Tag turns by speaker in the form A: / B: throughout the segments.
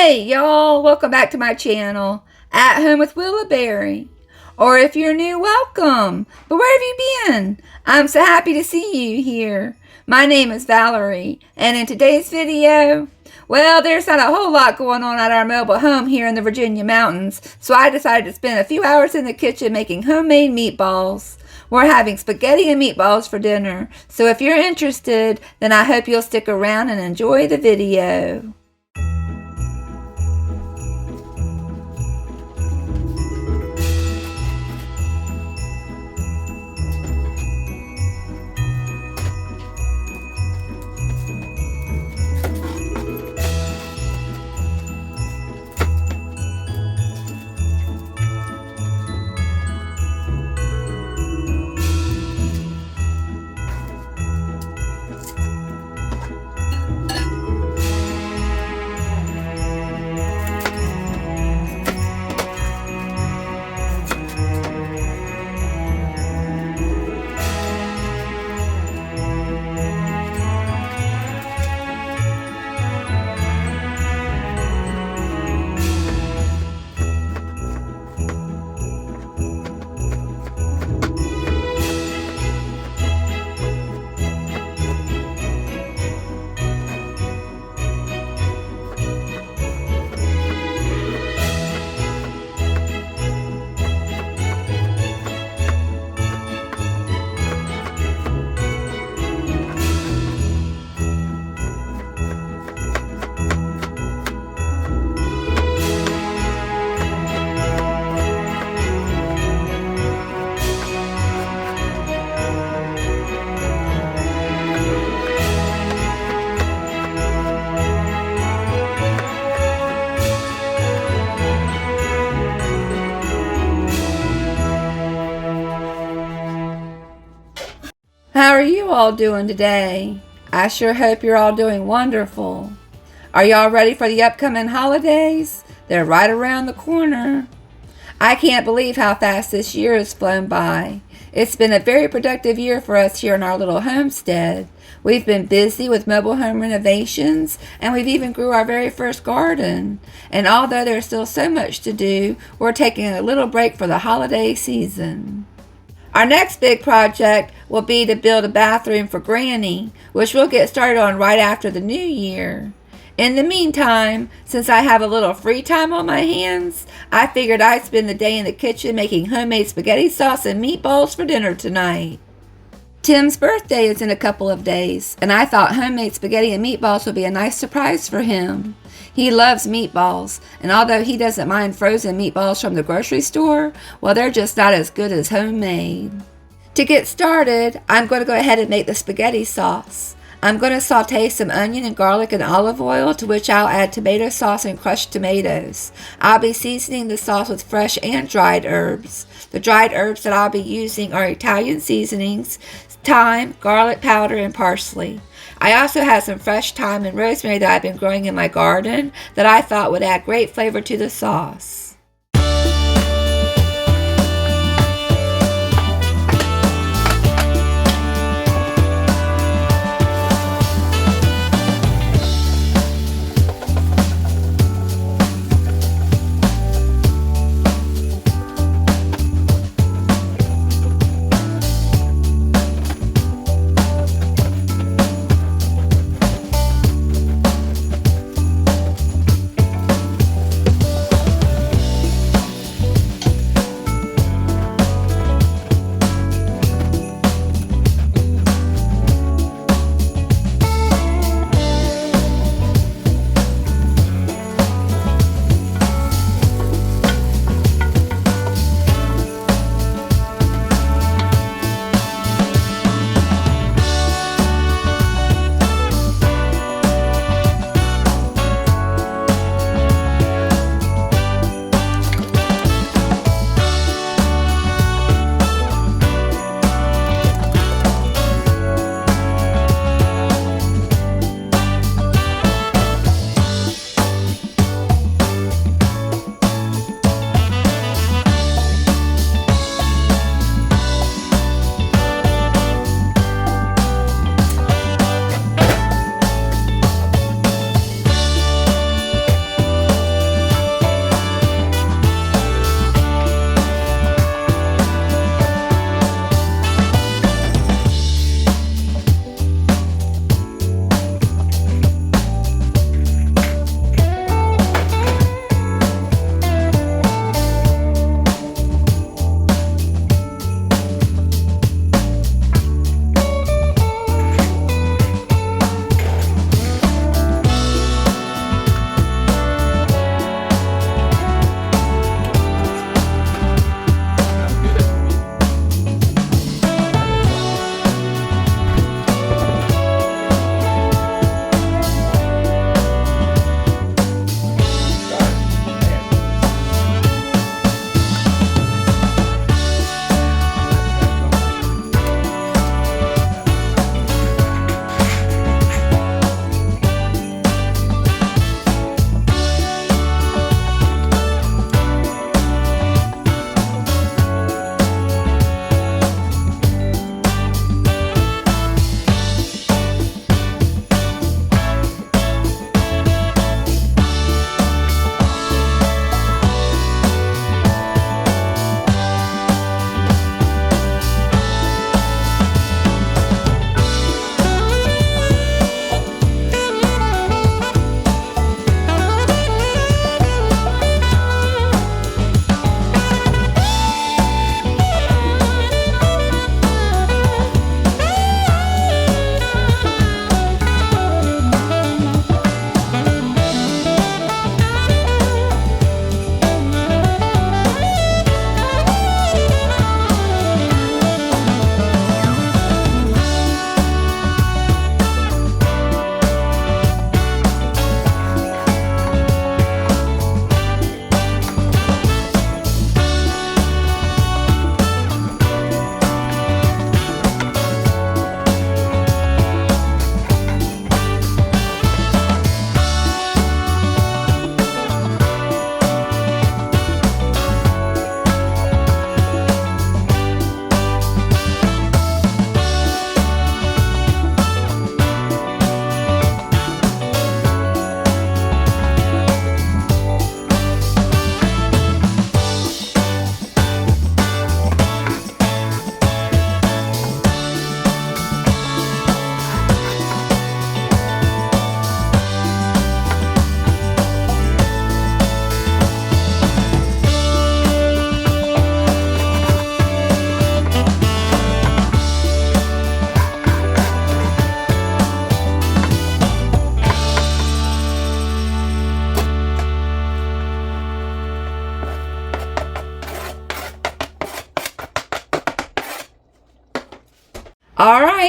A: Hey y'all, welcome back to my channel, At Home with Willowberry. Or if you're new, welcome. But where have you been? I'm so happy to see you here. My name is Valerie, and in today's video, well, there's not a whole lot going on at our mobile home here in the Virginia mountains, so I decided to spend a few hours in the kitchen making homemade meatballs. We're having spaghetti and meatballs for dinner, so if you're interested, then I hope you'll stick around and enjoy the video. How are you all doing today? I sure hope you're all doing wonderful. Are y'all ready for the upcoming holidays? They're right around the corner. I can't believe how fast this year has flown by. It's been a very productive year for us here in our little homestead. We've been busy with mobile home renovations, and we've even grew our very first garden. And although there's still so much to do, we're taking a little break for the holiday season. Our next big project will be to build a bathroom for Granny, which we'll get started on right after the new year. In the meantime, since I have a little free time on my hands, I figured I'd spend the day in the kitchen making homemade spaghetti sauce and meatballs for dinner tonight. Tim's birthday is in a couple of days, and I thought homemade spaghetti and meatballs would be a nice surprise for him. He loves meatballs, and although he doesn't mind frozen meatballs from the grocery store, well, they're just not as good as homemade. To get started, I'm going to go ahead and make the spaghetti sauce. I'm going to saute some onion and garlic in olive oil, to which I'll add tomato sauce and crushed tomatoes. I'll be seasoning the sauce with fresh and dried herbs. The dried herbs that I'll be using are Italian seasonings, thyme, garlic powder, and parsley. I also have some fresh thyme and rosemary that I've been growing in my garden that I thought would add great flavor to the sauce.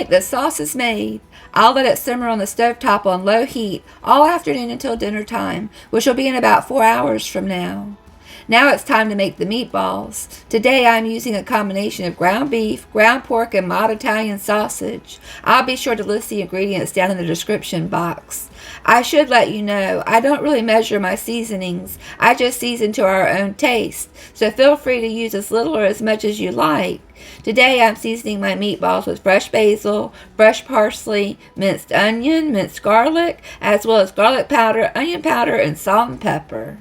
A: think the sauce is made. I'll let it simmer on the stovetop on low heat all afternoon until dinner time, which will be in about 4 hours from now. Now it's time to make the meatballs. Today I'm using a combination of ground beef, ground pork, and mild Italian sausage. I'll be sure to list the ingredients down in the description box. I should let you know, I don't really measure my seasonings. I just season to our own taste, so feel free to use as little or as much as you like. Today I'm seasoning my meatballs with fresh basil, fresh parsley, minced onion, minced garlic, as well as garlic powder, onion powder, and salt and pepper.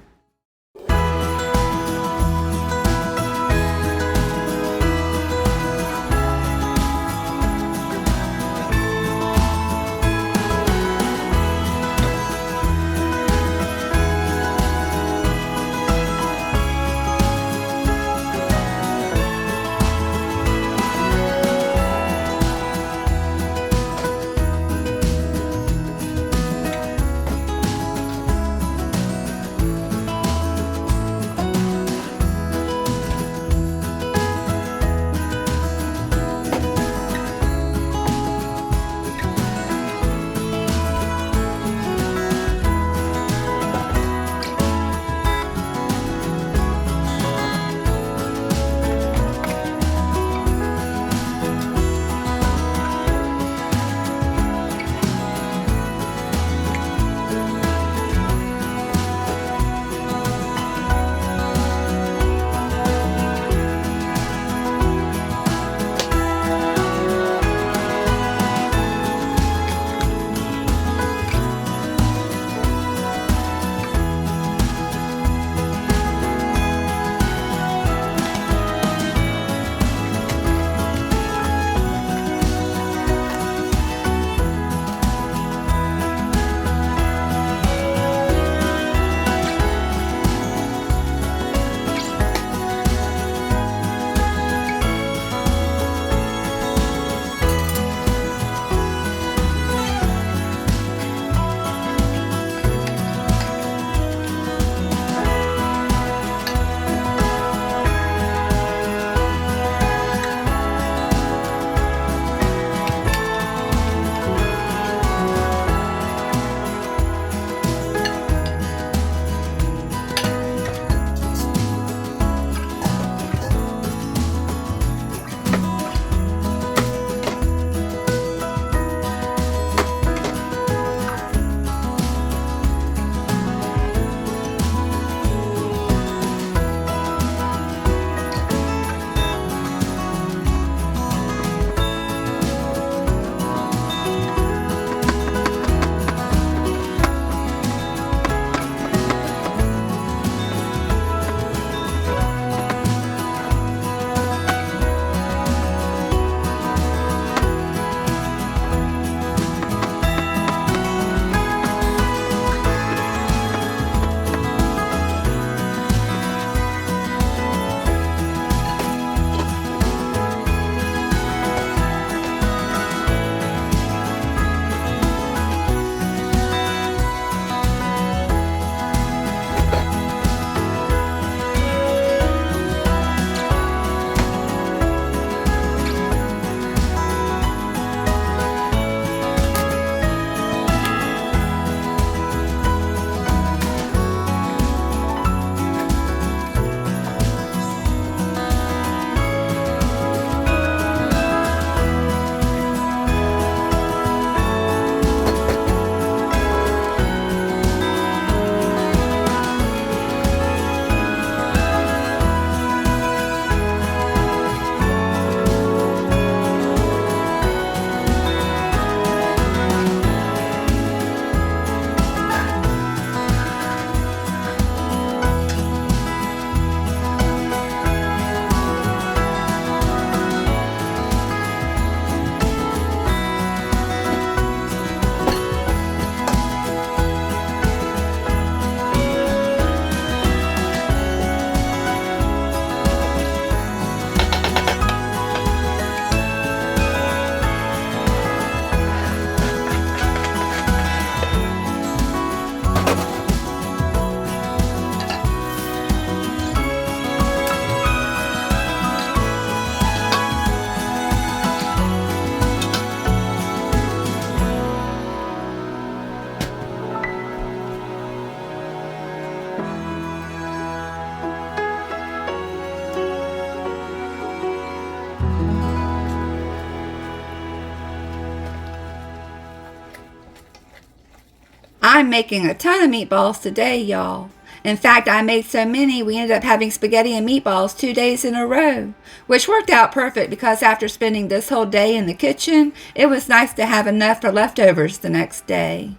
A: I'm making a ton of meatballs today, y'all. In fact, I made so many we ended up having spaghetti and meatballs 2 days in a row, which worked out perfect because after spending this whole day in the kitchen, it was nice to have enough for leftovers the next day.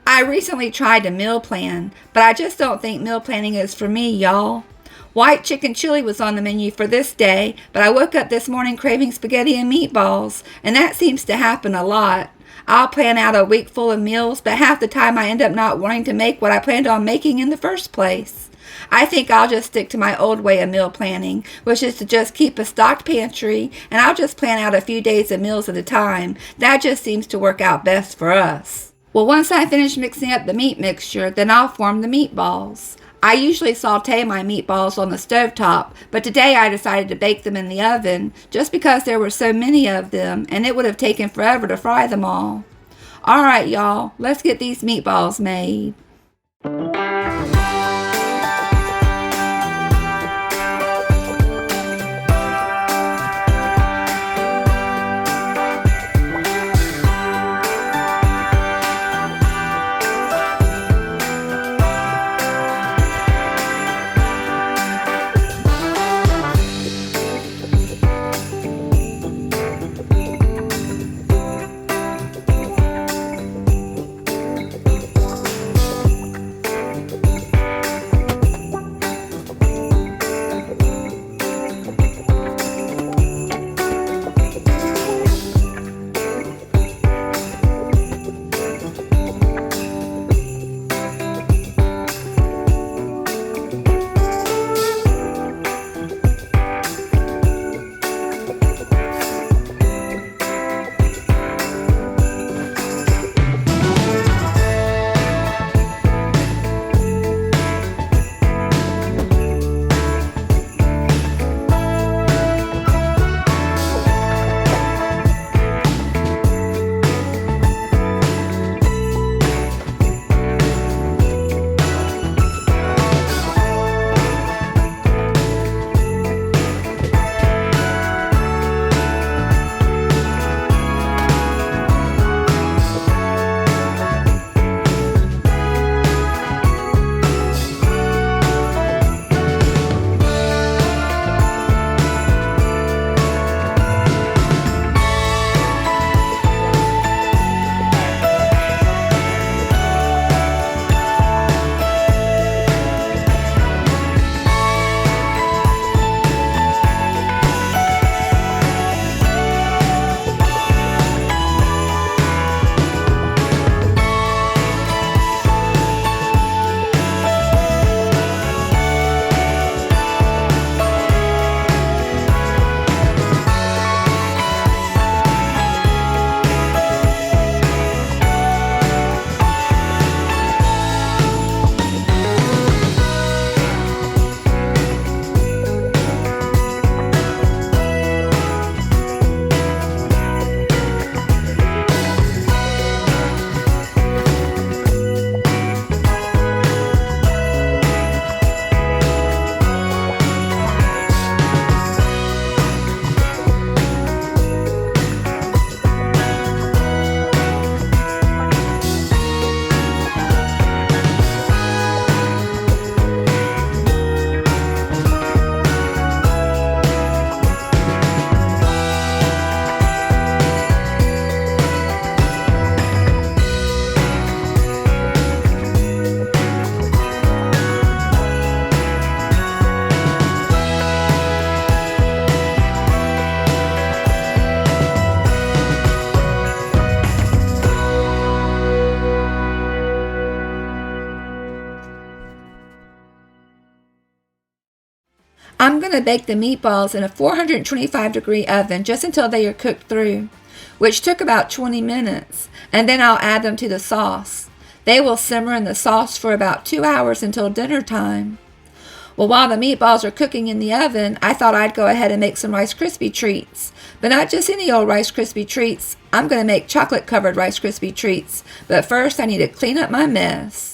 A: I recently tried to meal plan, but I just don't think meal planning is for me, y'all. White chicken chili was on the menu for this day, but I woke up this morning craving spaghetti and meatballs, and that seems to happen a lot. I'll plan out a week full of meals, but half the time I end up not wanting to make what I planned on making in the first place. I think I'll just stick to my old way of meal planning, which is to just keep a stocked pantry, and I'll just plan out a few days of meals at a time. That just seems to work out best for us. Well, once I finish mixing up the meat mixture, then I'll form the meatballs. I usually saute my meatballs on the stovetop, but today I decided to bake them in the oven just because there were so many of them and it would have taken forever to fry them all. Alright y'all, let's get these meatballs made. I'm going to bake the meatballs in a 425-degree oven just until they are cooked through, which took about 20 minutes, and then I'll add them to the sauce. They will simmer in the sauce for about 2 hours until dinner time. Well, while the meatballs are cooking in the oven, I thought I'd go ahead and make some Rice Krispie treats. But not just any old Rice Krispie treats. I'm going to make chocolate-covered Rice Krispie treats. But first, I need to clean up my mess.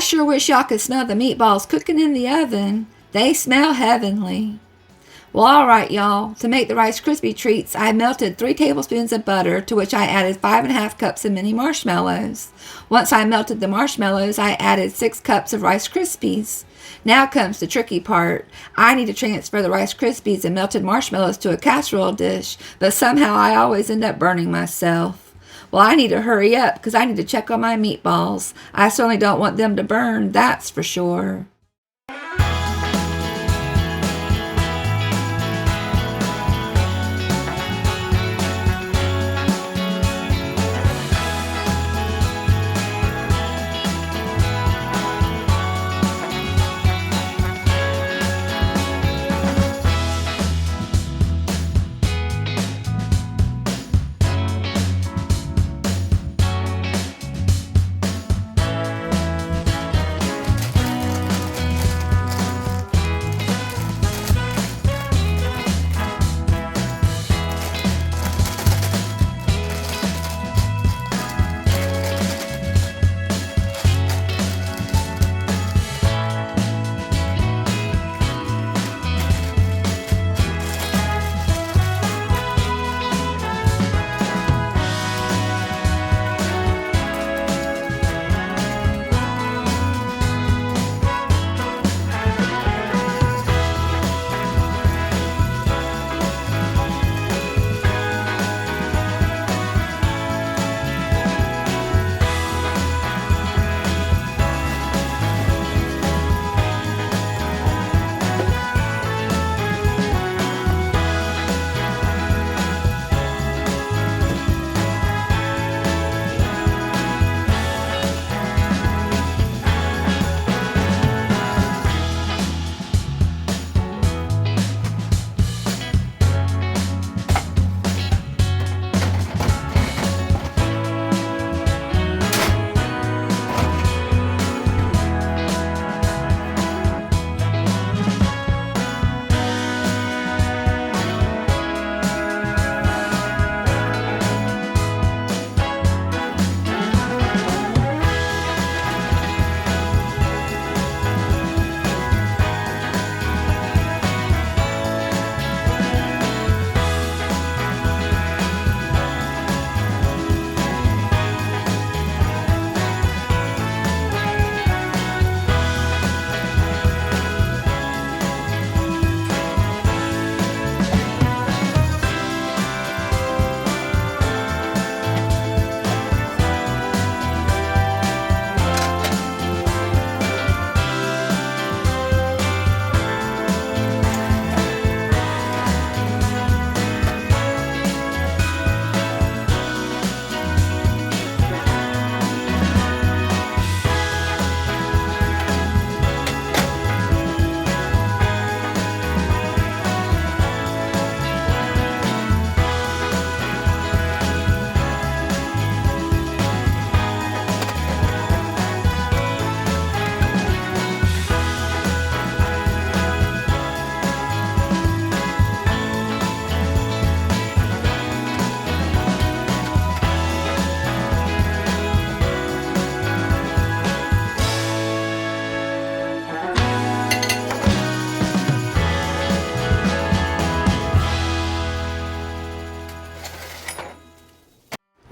A: sure wish y'all could smell the meatballs cooking in the oven. They smell heavenly. Well, alright y'all, to make the Rice Krispie treats, I melted 3 tablespoons of butter, to which I added 5½ cups of mini marshmallows. Once I melted the marshmallows, I added 6 cups of Rice Krispies. Now comes the tricky part. I need to transfer the Rice Krispies and melted marshmallows to a casserole dish, but somehow I always end up burning myself. Well, I need to hurry up because I need to check on my meatballs. I certainly don't want them to burn, that's for sure.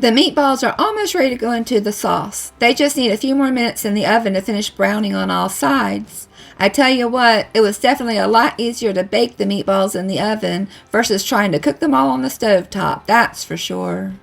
A: The meatballs are almost ready to go into the sauce. They just need a few more minutes in the oven to finish browning on all sides. I tell you what, it was definitely a lot easier to bake the meatballs in the oven versus trying to cook them all on the stovetop, that's for sure.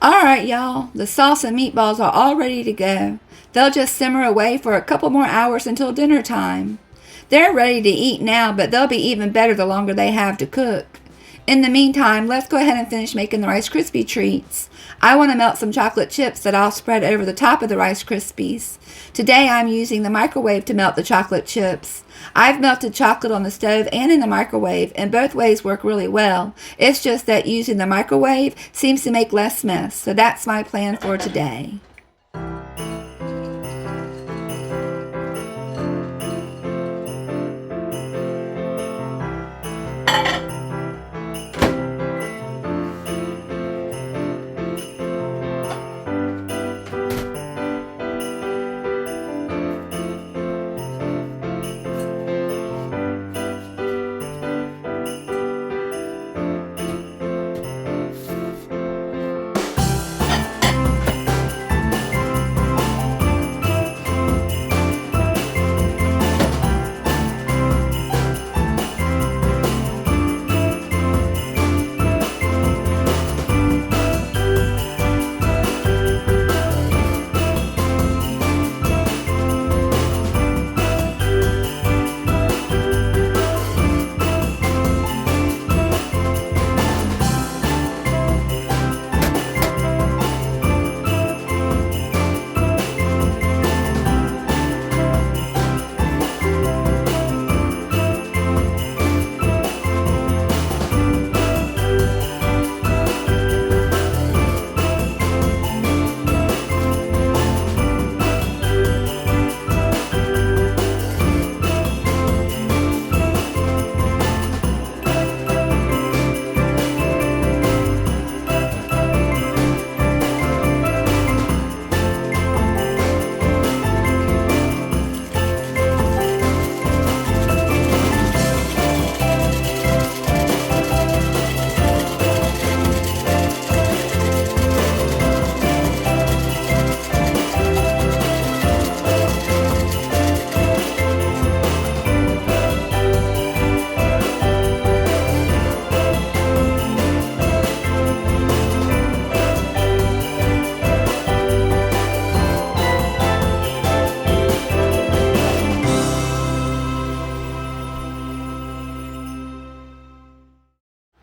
A: Alright y'all, the sauce and meatballs are all ready to go. They'll just simmer away for a couple more hours until dinner time. They're ready to eat now, but they'll be even better the longer they have to cook. In the meantime, let's go ahead and finish making the Rice Krispie treats. I want to melt some chocolate chips that I'll spread over the top of the Rice Krispies. Today I'm using the microwave to melt the chocolate chips. I've melted chocolate on the stove and in the microwave, and both ways work really well. It's just that using the microwave seems to make less mess, so that's my plan for today.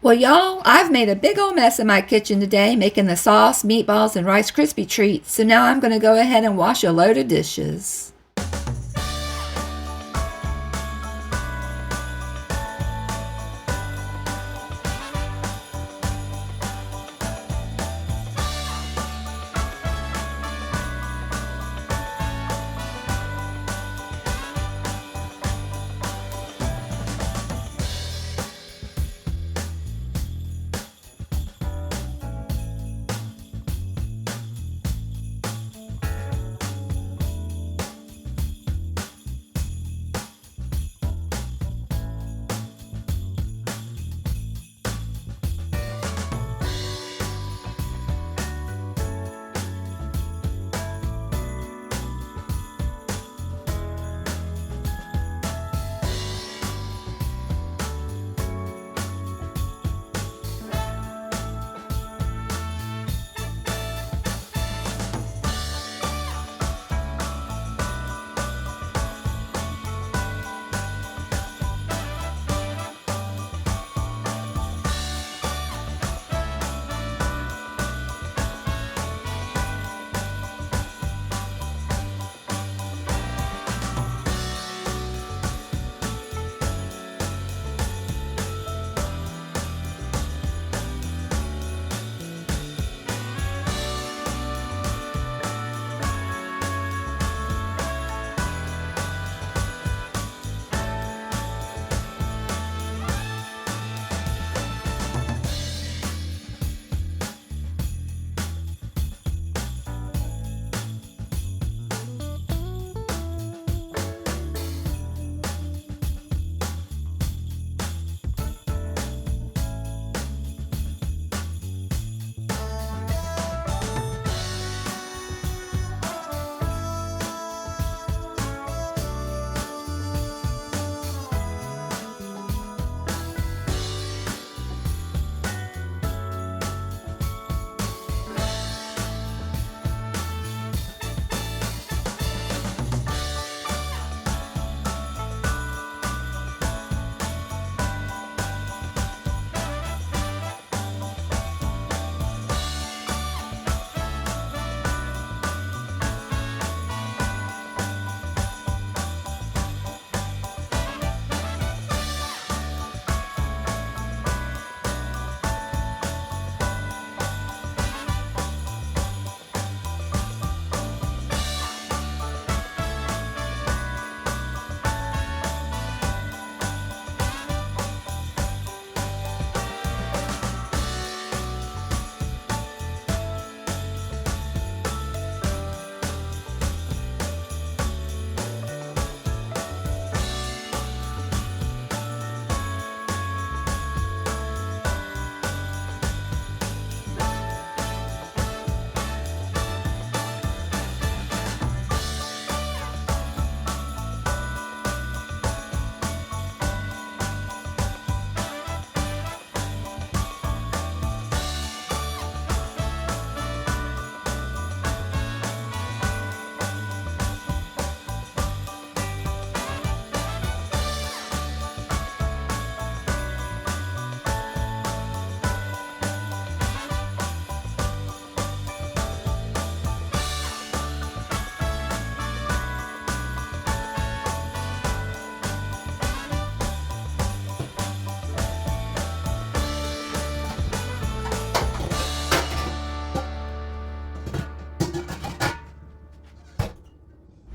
A: Well, y'all, I've made a big old mess in my kitchen today making the sauce, meatballs, and Rice Krispie treats, so now I'm going to go ahead and wash a load of dishes.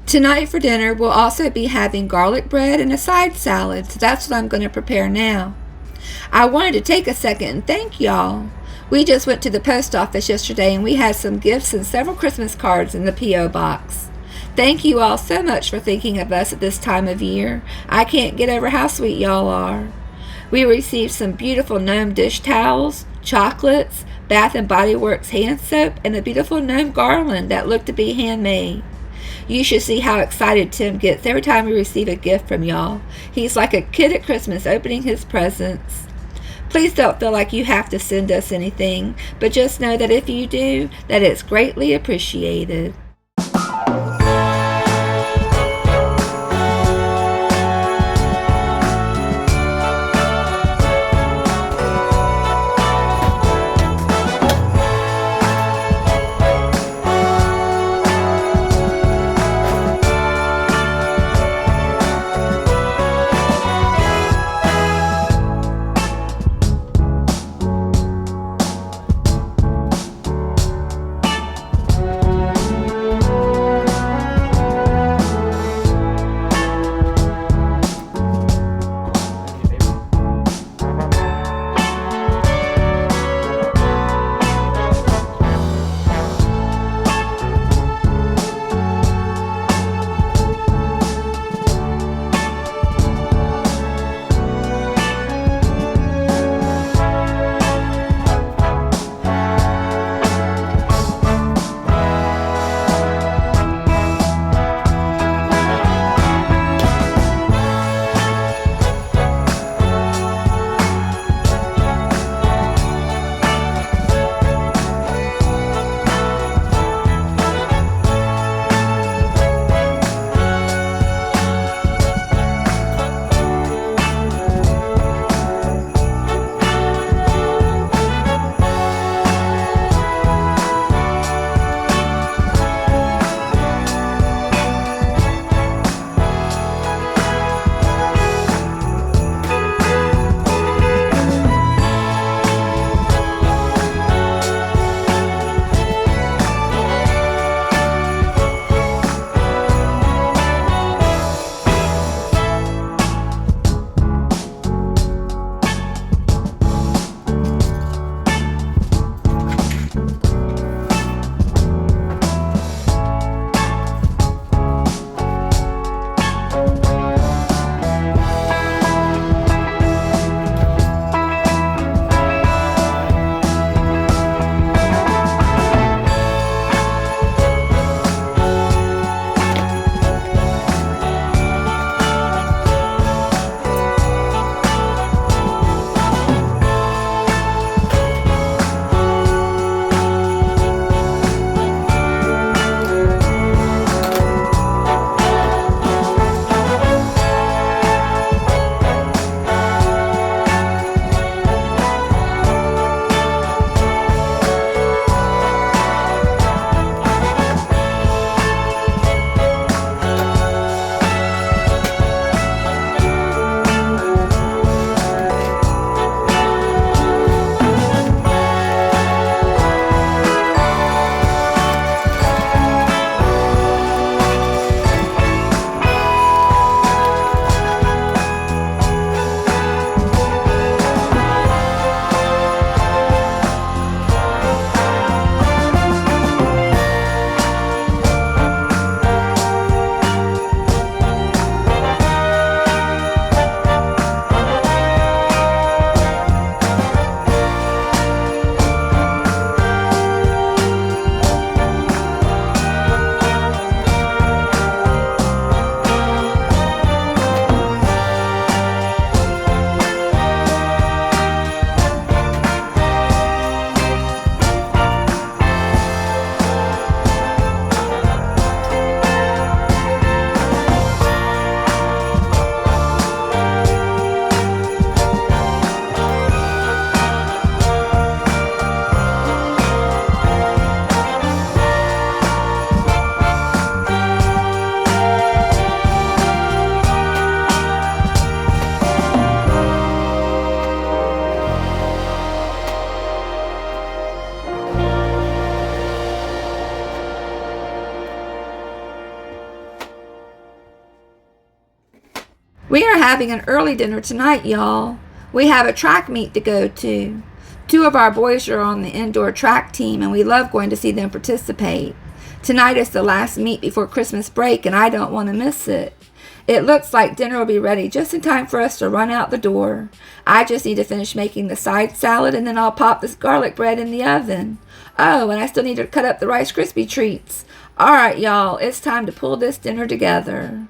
A: Tonight for dinner, we'll also be having garlic bread and a side salad, so that's what I'm going to prepare now. I wanted to take a second and thank y'all. We just went to the post office yesterday and we had some gifts and several Christmas cards in the P.O. box. Thank you all so much for thinking of us at this time of year. I can't get over how sweet y'all are. We received some beautiful Gnome dish towels, chocolates, Bath & Body Works hand soap, and a beautiful Gnome garland that looked to be handmade. You should see how excited Tim gets every time we receive a gift from y'all. He's like a kid at Christmas opening his presents. Please don't feel like you have to send us anything, but just know that if you do, that it's greatly appreciated. We are having an early dinner tonight, y'all. We have a track meet to go to. 2 of our boys are on the indoor track team, and we love going to see them participate. Tonight is the last meet before Christmas break, and I don't want to miss it. It looks like dinner will be ready just in time for us to run out the door. I just need to finish making the side salad, and then I'll pop this garlic bread in the oven. Oh, and I still need to cut up the Rice Krispie treats. All right, y'all, it's time to pull this dinner together.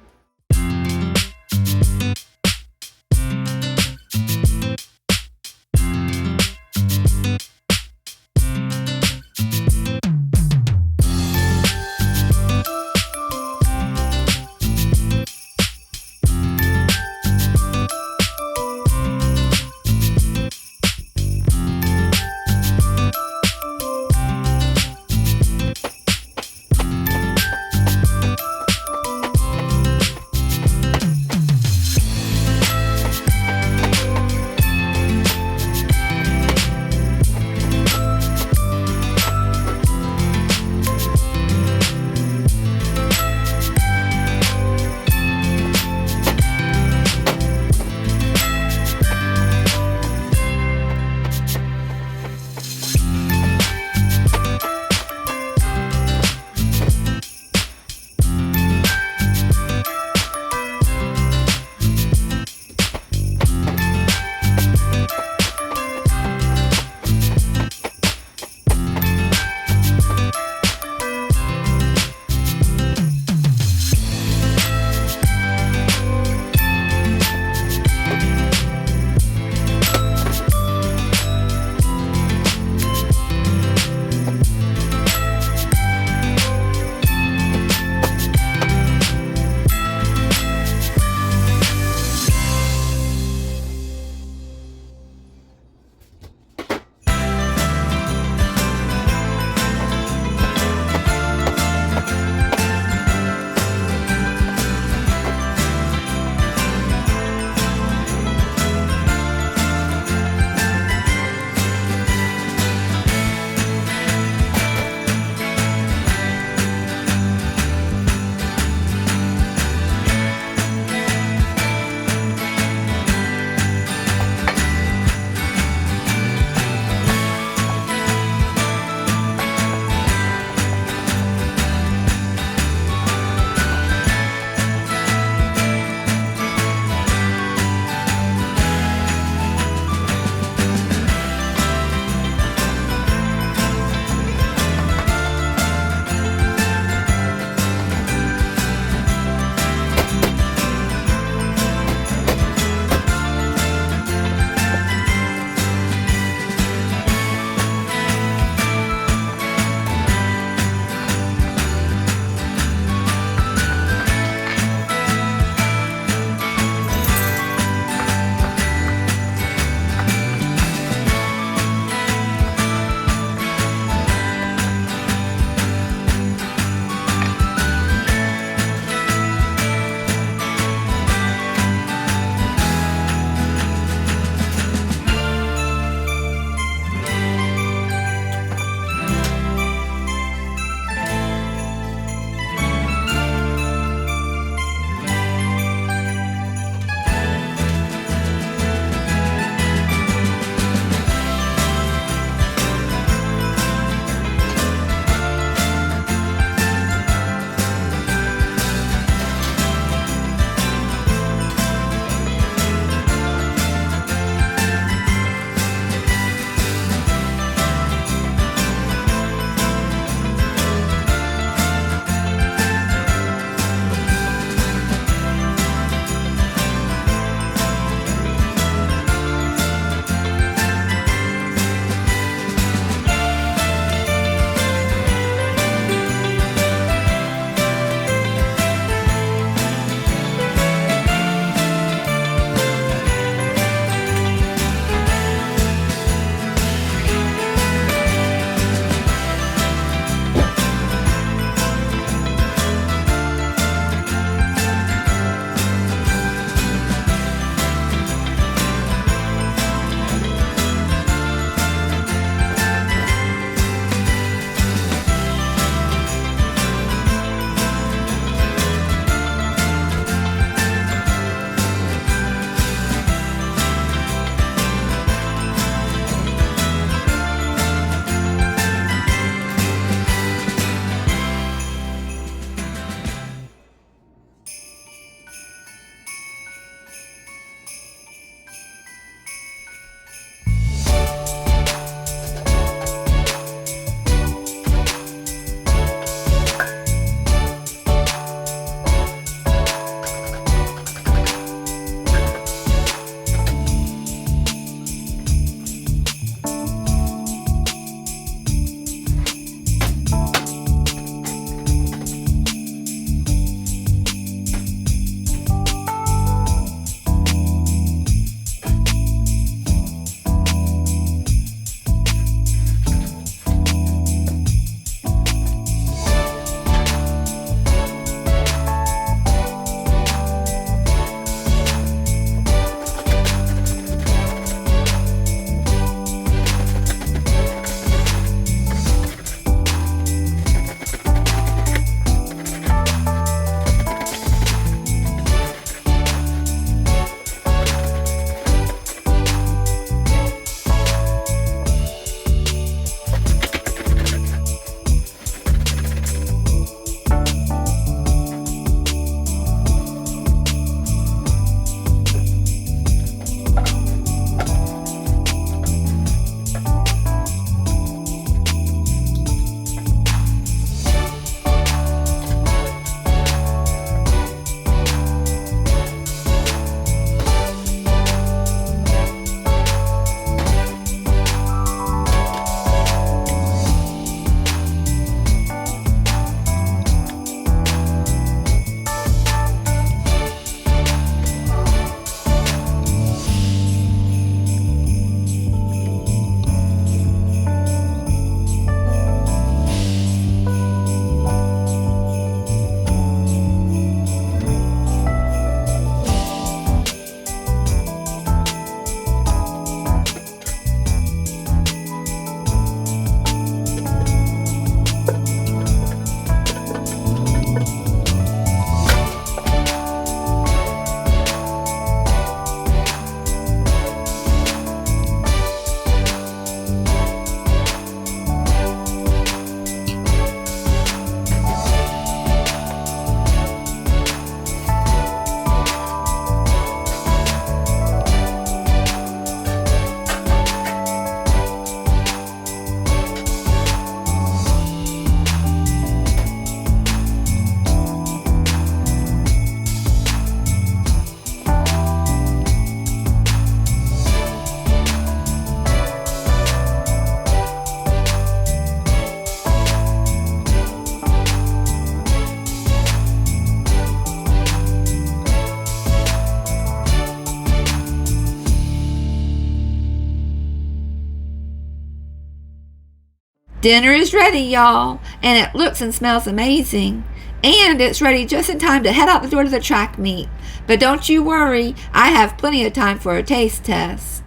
A: Dinner is ready, y'all, and it looks and smells amazing. And it's ready just in time to head out the door to the track meet. But don't you worry, I have plenty of time for a taste test.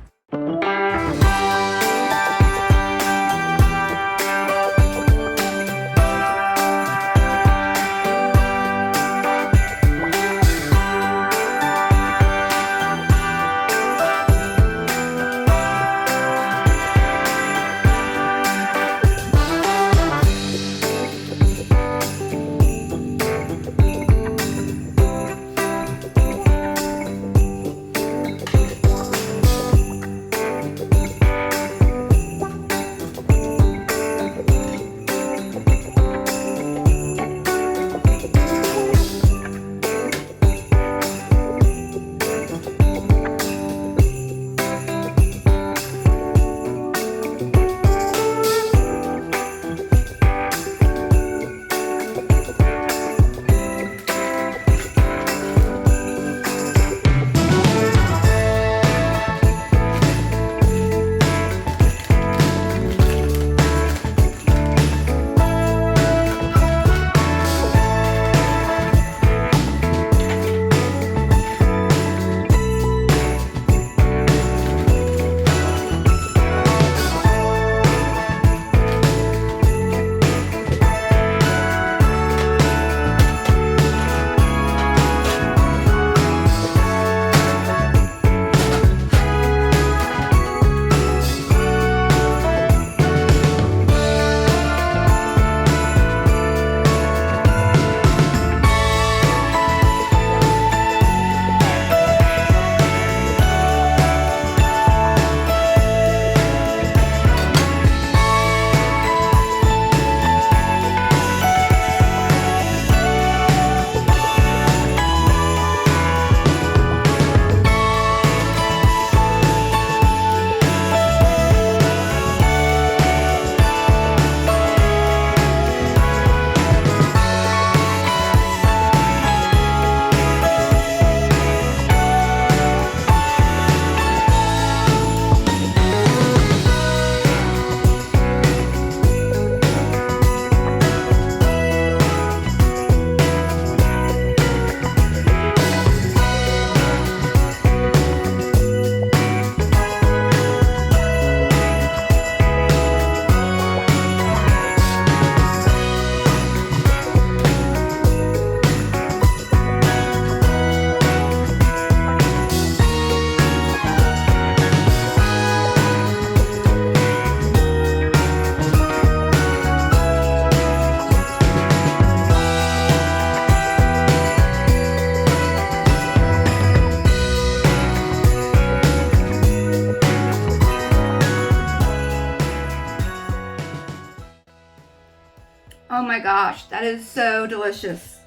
A: Oh my gosh, that is so delicious.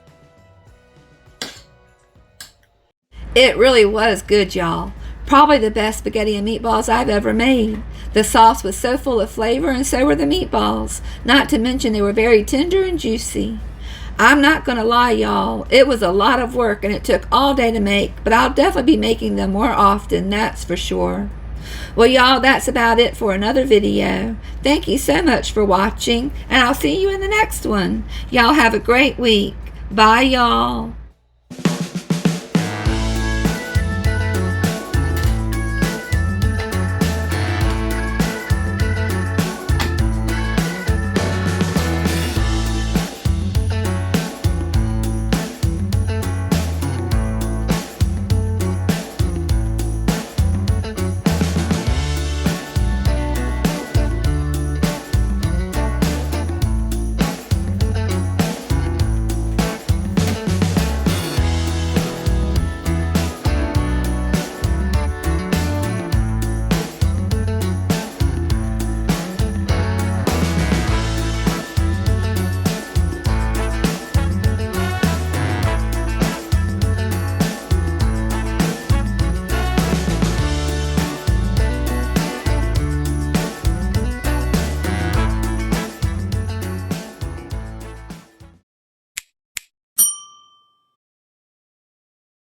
A: It really was good, y'all. Probably the best spaghetti and meatballs I've ever made. The sauce was so full of flavor, and so were the meatballs. Not to mention they were very tender and juicy. I'm not gonna lie, y'all. It was a lot of work and it took all day to make, but I'll definitely be making them more often, that's for sure. Well, y'all, that's about it for another video. Thank you so much for watching, and I'll see you in the next one. Y'all have a great week. Bye, y'all.